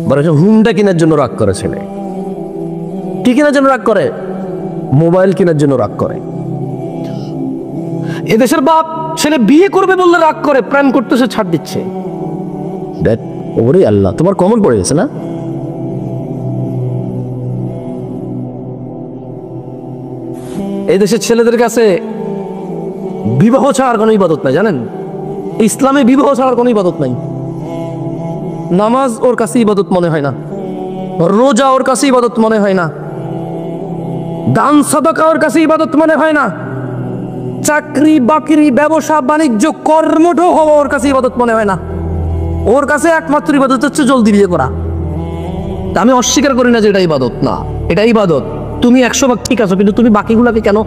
বরং হুন্ডা কেনার জন্য রাগ করে ছেলে। কি কেনার জন্য রাগ করে? মোবাইল কেনার জন্য রাগ করে। এদেশের বাপ ছেলে বিয়ে করবে বললে রাগ করে, প্রেম করতেছে ছাড় দিচ্ছে। ওরে আল্লাহ, তোমার কমন পড়ে গেছে না? এই দেশের ছেলেদের কাছে বিবাহ ছাড়ার কোনো ইবাদত নাই, জানেন? ইসলামে বিবাহ ছাড়ার কোনো ইবাদত নাই। নামাজ ওর কাছে ইবাদত মনে হয় না, রোজা ওর কাছে ইবাদত মনে হয় না, দান সাদাকা ওর কাছে ইবাদত মনে হয় না, চাকরি বাকরি ব্যবসা বাণিজ্য কর্মঠ হওয়া ওর কাছে ইবাদত মনে হয় না। ওর কাছে একমাত্র ইবাদত হচ্ছে জলদি বিয়ে করা। আমি অস্বীকার করি না যে এটা ইবাদত না, এটা ইবাদত। তুমি 100 ভাগ ঠিক আছো, কিন্তু তুমি বাকিগুলাকে কেন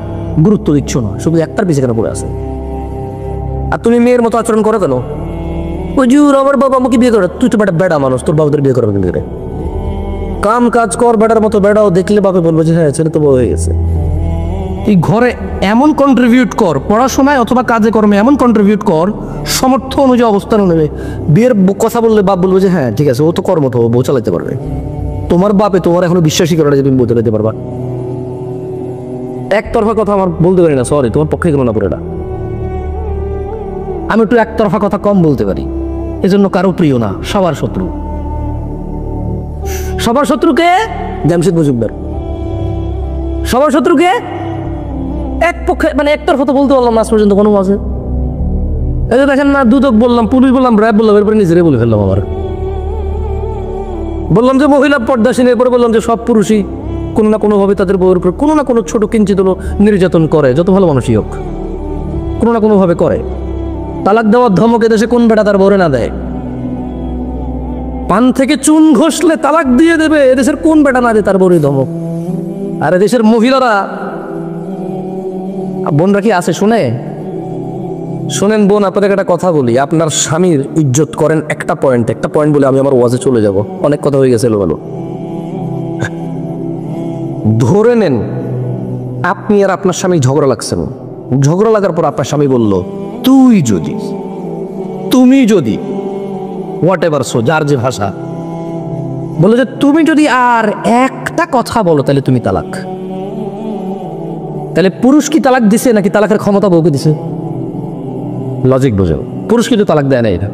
গুরুত্ব দিচ্ছ না? শুধু একটার পিছিয়ে কেন পড়ে আছে? আর তুমি মেয়ের মতো আচরণ করো কেন? হুজুর আমার বাবা আমাকে বিয়ে করে। তুই তো বেটা বেড়া মানুষ, তোর বাবাদের বিয়ে করবে কিন্তু। কাম কাজ কর বেটার মতো। বেড়াও দেখলে বাপে বলবো যে হ্যাঁ ছেলে তো বড় হয়ে গেছে। এই ঘরে এমন কন্ট্রিবিউট কর, পড়াশোনায় অথবা কাজে কর্মে এমন কন্ট্রিবিউট কর, সমর্থ অনুযায়ী অবস্থান নেবে। বিয়ের কথা বললে বাপ বলবো যে হ্যাঁ ঠিক আছে, ও তো কর্মঠ, বউ চালাতে পারবে। তোমার বাপে তোমার এখনো বিশ্বাসই করে না যে তুমি বউ চালাতে পারবা। একতরফা কথা আমার বলতে পারি না, সরি, তোমার পক্ষে গেল না পুরোটা। আমি একটু একতরফা কথা কম বলতে পারি, এজন্য কারো প্রিয় না, সবার শত্রু। সবার শত্রুকে জামশেদ মজুমদার, সবার শত্রুকে এক পক্ষে, মানে একতরফা তো বলতে পারলাম না আজ পর্যন্ত কোনো মাঝে। এই যে দেখেন না, দুদক বললাম, পুলিশ বললাম, র্যাব বললাম, এরপরে নিজেরাই বলে ফেললাম। আবার বললাম যে মহিলা পর্দাসীন, এরপরে বললাম যে সব পুরুষই কোনো না কোনোভাবে তাদের বউয়ের উপর কোনো না কোনো ছোট কিঞ্চিত হলো নির্যাতন করে, যত ভালো মানুষই হোক কোনো না কোনোভাবে করে। তালাক দেওয়ার ধমক এদেশে কোন বেটা তার বউরে না দেয়? পান থেকে চুন ঘষলে তালাক দিয়ে দেবে, এদেশের কোন বেটা না দেয় তার বউরে ধমক? আর এদেশের মহিলারা, বোনরা কি আছে শুনে? শোনেন বোন, আপনাদের একটা কথা বলি। আপনার স্বামীর ইজ্জত করেন একটা পয়েন্ট বলে আমি আমার ওয়াজে চলে যাব, অনেক কথা হয়ে গেছে ভালো। ধরে নেন আপনি আর আপনার স্বামী ঝগড়া লাগছেন, ঝগড়া লাগার পর আপনার স্বামী বলল তুমি যদি হোয়াট এভার, সো যার যে ভাষা, বলে যে তুমি যদি আর একটা কথা বলো তাহলে তুমি তালাক। তাহলে পুরুষ কি তালাক দিছে নাকি তালাকের ক্ষমতা বউকে দিছে? লজিক বোঝেন, পুরুষ কিন্তু তালাক দেয় না, এটা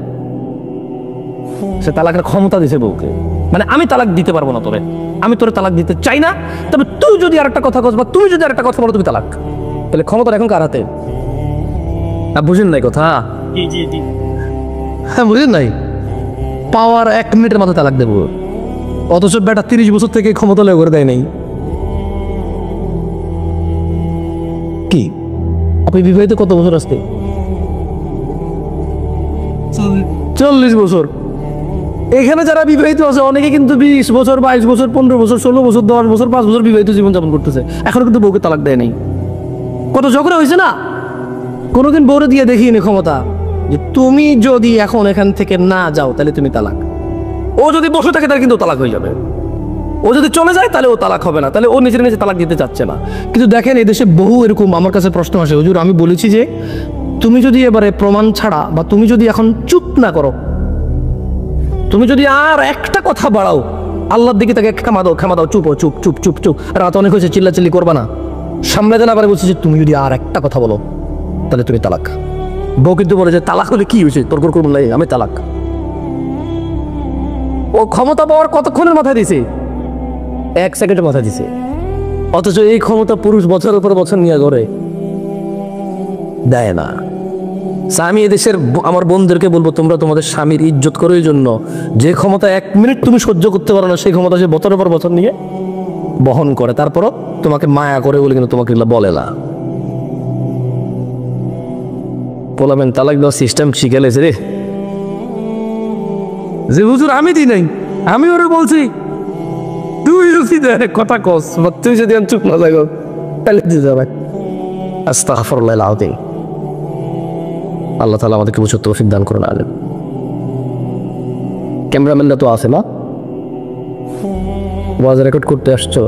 সে তালাকের ক্ষমতা দিছে বউকে। মানে আমি তালাক দিতে পারবো না, তবে আমি তোরে তালাক দিতে চাই না, তবে তুই যদি আর একটা কথা কস বা তুমি যদি আর একটা কথা বলো তুমি তালাক। তাহলে ক্ষমতা এখন কার হাতে? বুঝেন নাই কথা? হ্যাঁ বুঝেন নাই? পাওয়ার 1 মিনিটের মাথায় তালাক দেবো, অথচ বেটা 30 বছর থেকে ক্ষমতা লয় করে দেয় নাই। কি আপনি বিবাহিত কত বছর আসতে? 40 বছর। এখানে যারা বিবাহিত আছে অনেকে কিন্তু 20 বছর, 22 বছর, 15 বছর, 16 বছর, 10 বছর, 5 বছর বিবাহিত জীবনযাপন করতেছে, এখনো কিন্তু বউকে তালাক দেয় নাই। কত ঝগড়া হয়েছে না? কোনোদিন বউরে দিয়ে দেখিনি ক্ষমতা যে তুমি যদি এখন এখান থেকে না যাও তাহলে তুমি তালাক। ও যদি বসে থাকে তাহলে কিন্তু তালাক হয়ে যাবে, ও যদি চলে যায় তাহলে ও তালাক হবে না, তাহলে ও নিজের নিজে তালাক দিতে চাচ্ছে না। কিন্তু দেখেন এদেশে বহু এরকম আমার কাছে প্রশ্ন আসে, হুজুর আমি বলেছি যে তুমি যদি এবারে প্রমাণ ছাড়া বা তুমি যদি এখন চুপ না করো, তুমি যদি আর একটা কথা বাড়াও, আল্লাহর দিকে তাকে ক্ষমা দাও, চুপ চুপ চুপ চুপ চুপ, রাত অনেক হয়েছে, চিল্লাচিল্লি করবা না। সামনে দেন আবার বলছি যে তুমি যদি আর একটা কথা বলো তাহলে তুমি তালাক। বউ কিন্তু বলে যে তালাক হলে কি হয়েছে, তোর করবো নাই, আমি তালাক। ও ক্ষমতা পাওয়ার কতক্ষণের মাথায় দিছে? 1 সেকেন্ডের মাথায় দিছে। অথচ এই ক্ষমতা পুরুষ বছরের পর বছর নিয়ে ঘরে দেয় না। আমি এদেশের আমার বোনদেরকে বলবো, তোমরা তোমাদের স্বামীর ইজ্জত করো, এই জন্য যে ক্ষমতা 1 মিনিট তুমি সহ্য করতে পারো না, সেই ক্ষমতা সে বছরের পর বছর নিয়ে বহন করে, তারপরও তোমাকে মায়া করে বলে কিন্তু তোমাকে বলে না। বলবেন তালাক দেওয়ার সিস্টেম শিখে লেছে রে, যে হুজুর আমি দিই নাই, আমি ওরে বলছি, তুই যদি কথা কস, তুই যদি চুপ না থাকো তাহলে দিতে হবে। আস্তাগফিরুল্লাহ আল-আযীম। আল্লাহ তাআলা আমাদেরকে বুঝার তৌফিক দান করুন। আলেম ক্যামেরাম্যানরা তো আছে না, ওয়াজ রেকর্ড করতে আসছো,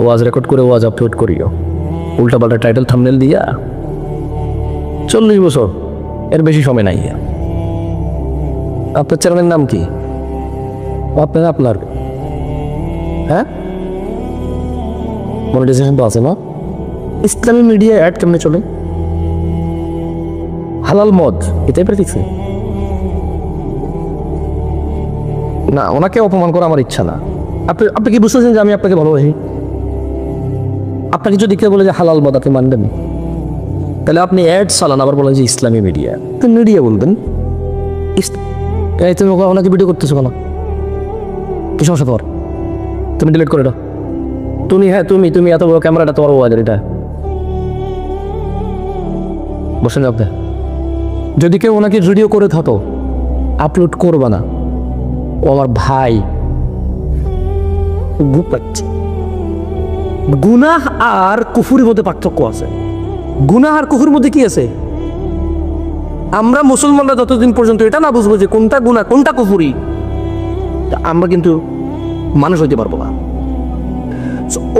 ওয়াজ রেকর্ড করে ওয়াজ আপলোড করিও, উল্টাপাল্টা টাইটেল থাম্বনেল দিয়া। 40 বছর, এর বেশি সময় নাই। আপনার চ্যানেলের নাম কি? আপনার হ্যাঁ মনিটাইজেশন তো আছে না? ইসলামী মিডিয়া অ্যাড কেমনে চলে? হালাল মদ এটাই প্রেফিক্সে না। ওনাকে অপমান করা আমার ইচ্ছা না। আপনি কি বুঝতেছেন যে আমি আপনাকে ভালোবাসি? আপনাকে যদি কেউ বলে যে হালাল মদ আপনি মানবেন, তাহলে আপনি অ্যাড চালান, আবার বলেন যে ইসলামী মিডিয়া। তো মিডিয়া বলবেন। তুমি ওনাকে ভিডিও করতেছো কেন? কি সমস্যা তোমার? তুমি ডিলিট করে দাও। তুমি এত বড় ক্যামেরাটা তোমার ওয়াজের এটা বসেন আপনি। যদি কেউ ওনাকে ভিডিও করে থাকো আপলোড করবা না, ও আমার ভাই। গুনাহ আর কুফুরের মধ্যে পার্থক্য আছে। গুনাহ আর কুফুরের মধ্যে কি আছে? আমরা মুসলমানরা যতদিন পর্যন্ত এটা না বুঝবো যে কোনটা গুনাহ কোনটা কুফুরি, আমরা কিন্তু মানুষ হইতে পারবো না।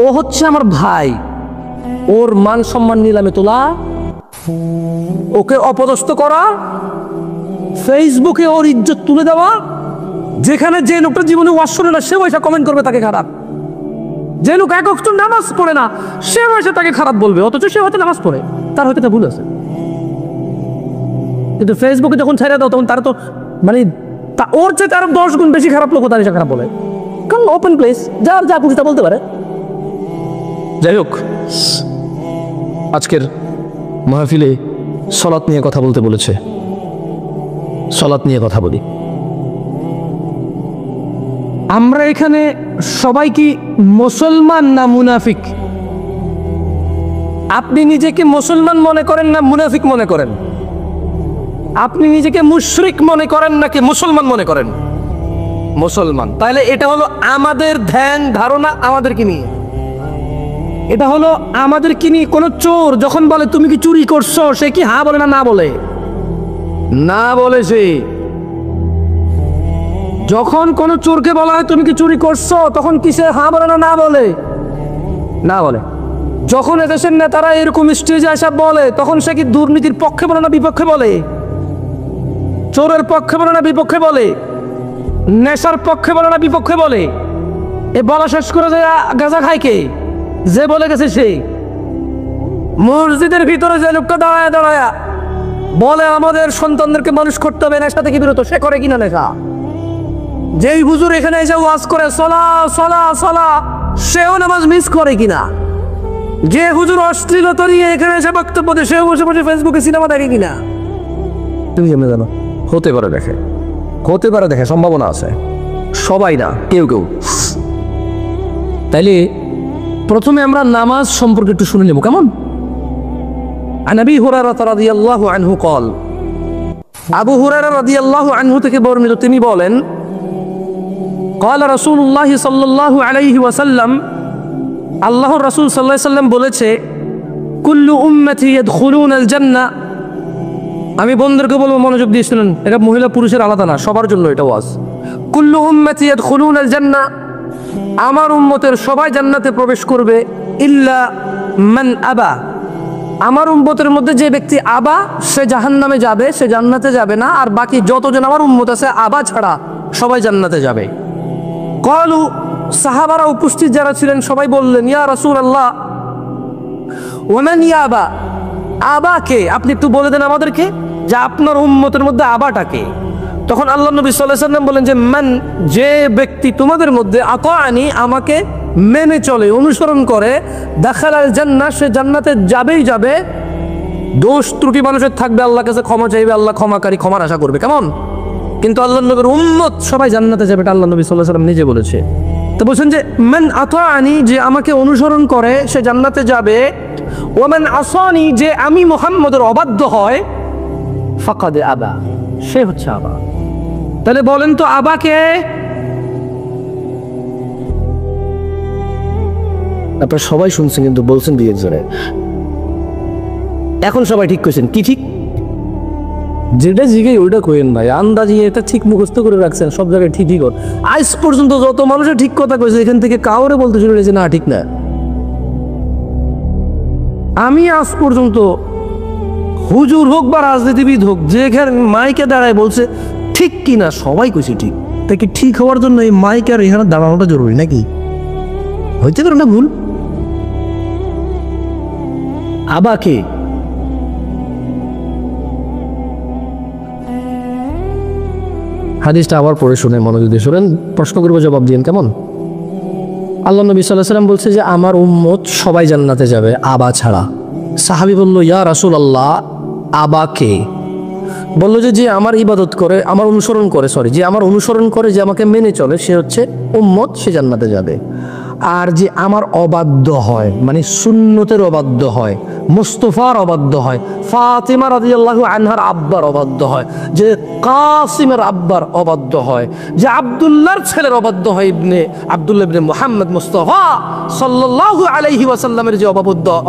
ও হচ্ছে আমার ভাই, ওর মান সম্মান নিলামে তোলা, ওকে অপদস্থ করা, ফেসবুকে ওর ইজ্জত তুলে দেওয়া। যেখানে যে লোকটা জীবনে ওয়াজ শুনে না সে পয়সা কমেন্ট করবে তাকে খারাপ, যে লোক এক ওয়াক্ত নামাজ পড়ে না সে পয়সা তাকে খারাপ বলবে, অথচ সে হয়তো নামাজ পড়ে, তার হয়তো তা ভুল আছে। কিন্তু ফেসবুকে যখন ছেড়ে দাও তখন তার তো মানে ওর চেয়ে আরো 10 গুণ বেশি খারাপ লোক তার এসে খারাপ বলে। কারণ ওপেন প্লেস, যার যা খুশি তা বলতে পারে। যাই হোক, আজকের মাহফিলে সলাত নিয়ে কথা বলতে বলেছে, সলাত নিয়ে কথা বলি। আমরা এখানে সবাই কি মুসলমান না মুনাফিক? আপনি নিজেকে মুসলমান মনে করেন না মুনাফিক মনে করেন? আপনি নিজেকে মুশরিক মনে করেন নাকি মুসলমান মনে করেন? মুসলমান। তাহলে এটা হলো আমাদের ধ্যান ধারণা আমাদেরকে নিয়ে, এটা হলো আমাদের কি নিয়ে। কোন চোর যখন বলে তুমি কি চুরি করছো, সে কি হ্যাঁ বলে না না বলে? না বলে। সে যখন কোন চোরকে বলা হয় তুমি কি চুরি করছো, তখন কি সে হ্যাঁ বলে না না বলে? না বলে। যখন এদেশের নেতারা এরকম স্টেজে এসে বলে, তখন সে কি দুর্নীতির পক্ষে বলে না বিপক্ষে বলে? চোরের পক্ষে বলে না বিপক্ষে বলে? নেশার পক্ষে বলে না বিপক্ষে বলে? এ বলা শেষ করে যে গাঁজা খায় কে? যে বলে গেছে সে। মসজিদের ভিতরে যে লোকটা দাঁড়ায় দাঁড়ায় বলে আমাদের সন্তানদেরকে মানুষ করতে হবে নেশা থেকে বিরত, সে করে কিনা নেশা? যেই হুজুর এখানে এসে ওয়াজ করে সলা সলা সলা, সেও নামাজ মিস করে কিনা? যে হুজুর অশ্লীলতা নিয়ে এখানে এসে বক্তব্য দেয়, সেও বসে বসে ফেসবুকে সিনেমা দেখে কিনা? তুমি কেমন জানো? হতে পারে, দেখে হতে পারে, দেখে সম্ভাবনা আছে, সবাই না, কেউ কেউ। তাইলে প্রথমে আমরা নামাজ সম্পর্কে একটু শুনে নেব, কেমন? আন আবি হুরায়রা রাদিয়াল্লাহু আনহু قال, আবু হুরায়রা রাদিয়াল্লাহু আনহু থেকে বর্ণিত, তিনি বলেন قال রাসূলুল্লাহ সাল্লাল্লাহু আলাইহি ওয়াসাল্লাম, আল্লাহর রাসূল সাল্লাল্লাহু আলাইহি ওয়াসাল্লাম বলেছে, কুল্লু উম্মতি ইয়াদখুলুনাল জান্নাহ। আমি বন্ধুদেরকে বলবো মনোযোগ দিয়ে শুনুন, এটা মহিলা পুরুষের আলাদা না, সবার জন্য এটা ওয়াজ। কুল্লু উম্মতি ইয়াদখুলুনাল জান্নাহ, আমার উম্মতের সবাই জান্নাতে প্রবেশ করবে, ইল্লা মান আবা, আমার উম্মতের মধ্যে যে ব্যক্তি আবা সে জাহান্নামে যাবে, সে জান্নাতে যাবে না। আর বাকি যতজন আমার উম্মত আছে আবা ছাড়া সবাই জান্নাতে যাবে। ক্বালু, সাহাবারা উপস্থিত যারা ছিলেন সবাই বললেন, ইয়া রাসূলুল্লাহ ওয়া মান ইয়াবা, আবা কে? আপনি একটু বলে দেন আমাদেরকে যে আপনার উম্মতের মধ্যে আবাটাকে। তখন আল্লাহ নবী সাল্লাল্লাহু আলাইহি ওয়াসাল্লাম বলেন যে মান, যে ব্যক্তি তোমাদের মধ্যে আতাআনি, আমাকে মেনে চলে অনুসরণ করে, দাখালাল জান্নাহ, সে জান্নাতে যাবেই যাবে। দোষ ত্রুটি মানুষের থাকবে, আল্লাহর কাছে ক্ষমা চাইবে, আল্লাহ ক্ষমাকারী, ক্ষমার আশা করবে, কেমন? কিন্তু আল্লাহ নবীর উম্মত সবাই জান্নাতে যাবে, এটা আল্লাহ নবী সাল্লাল্লাহু আলাইহি ওয়াসাল্লাম নিজে বলেছে। তো বলছেন যে মান আতাআনি, যে আমাকে অনুসরণ করে সে জান্নাতে যাবে। ওয়া মান আসানি, যে আমি মুহাম্মদের অবাধ্য হয়, ফাকাদ আবা, সে হচ্ছে আবা। তাহলে বলেন তো আবা কে? আপনারা সবাই শুনছেন কিন্তু বলছেন দুই একজনে। এখন সবাই ঠিক কইছেন, কি ঠিক? যেটা জিজ্ঞেস ওইটা কইেন ভাই, আন্দাজি এটা ঠিক মুখস্থ করে রাখছেন, সব জায়গায় ঠিকই কর। আজ পর্যন্ত যত মানুষের ঠিক কথা কইছে এখান থেকে কাউরে বলতে শুরু হয়েছে না ঠিক না। আমি আজ পর্যন্ত হুজুর হোক বা রাজনীতিবিদ হোক, যেখানে মাইকে দাঁড়ায় বলছে ঠিক কিনা, সবাই কইছে ঠিক। তা কি ঠিক হওয়ার জন্য এই মাইক আর এখানে দাঁড়ানোটা জরুরি নাকি? হইতে পারে না ভুল? আবাকে হাদিসটা আবার পড়ে শুনে মনোযোগ দিয়ে শুনেন, প্রশ্ন করবো জবাব দিন কেমন। আল্লাহ নবী সাল্লাল্লাহু আলাইহি ওয়াসাল্লাম বলছে যে আমার উম্মত সবাই জান্নাতে যাবে আবা ছাড়া। সাহাবী বলল, ইয়া রাসূলুল্লাহ, আবাকে? বললো যে যে আমার ইবাদত করে, আমার অনুসরণ করে, যে আমার অনুসরণ করে, যে আমাকে মেনে চলে, সে হচ্ছে উম্মত, সে জান্নাতে যাবে। আর যে আমার অবাধ্য হয়, মানে সুন্নতের অবাধ্য হয়, মুস্তাফার অবাধ্য হয়, ফাতিমা রাদিয়াল্লাহু আনহার আব্বার অবাধ্য হয়, যে কাসিমের আব্বার অবাধ্য হয়, যে আব্দুল্লাহর ছেলের অবাধ্য হয়, আব্দুল্লাহ ইবনে মুহাম্মদ মুস্তাফা সাল্লাল্লাহু আলাইহি ওয়াসাল্লামের যে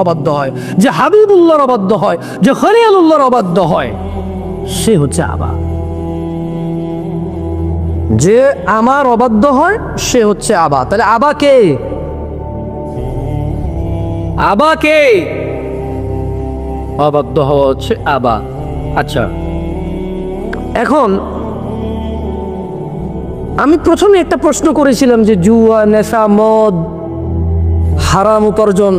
অবাধ্য হয়, যে হাবিবুল্লাহর অবাধ্য হয়, যে খলিলুল্লাহর অবাধ্য হয়, সে হচ্ছে আবা। যে আমার অবাধ্য হয় সে হচ্ছে আবা। তাহলে আবা কে? আবা কে? অবাধ্য হওয়া হচ্ছে আবা। আচ্ছা, এখন আমি প্রথমে একটা প্রশ্ন করেছিলাম যে জুয়া, নেশা, মদ, হারাম উপার্জন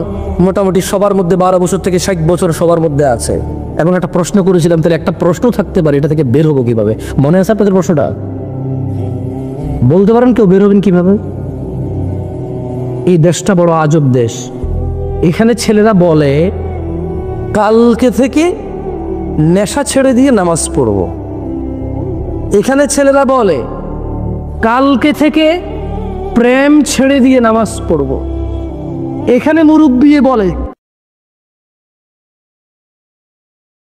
মোটামুটি সবার মধ্যে 12 বছর থেকে 60 বছর সবার মধ্যে আছে। এবং একটা প্রশ্ন করেছিলাম, তাহলে একটা প্রশ্ন থাকতে পারে, এটা থেকে বের হবো কিভাবে? মনে আছে আপনাদের প্রশ্নটা? বলতে পারেন কেউ বের হবেন কিভাবে? এই দেশটা বড় আজব দেশ। এখানে ছেলেরা বলে কালকে থেকে নেশা ছেড়ে দিয়ে নামাজ পড়ব। এখানে ছেলেরা বলে কালকে থেকে প্রেম ছেড়ে দিয়ে নামাজ পড়ব। এখানে মুরব্বি বলে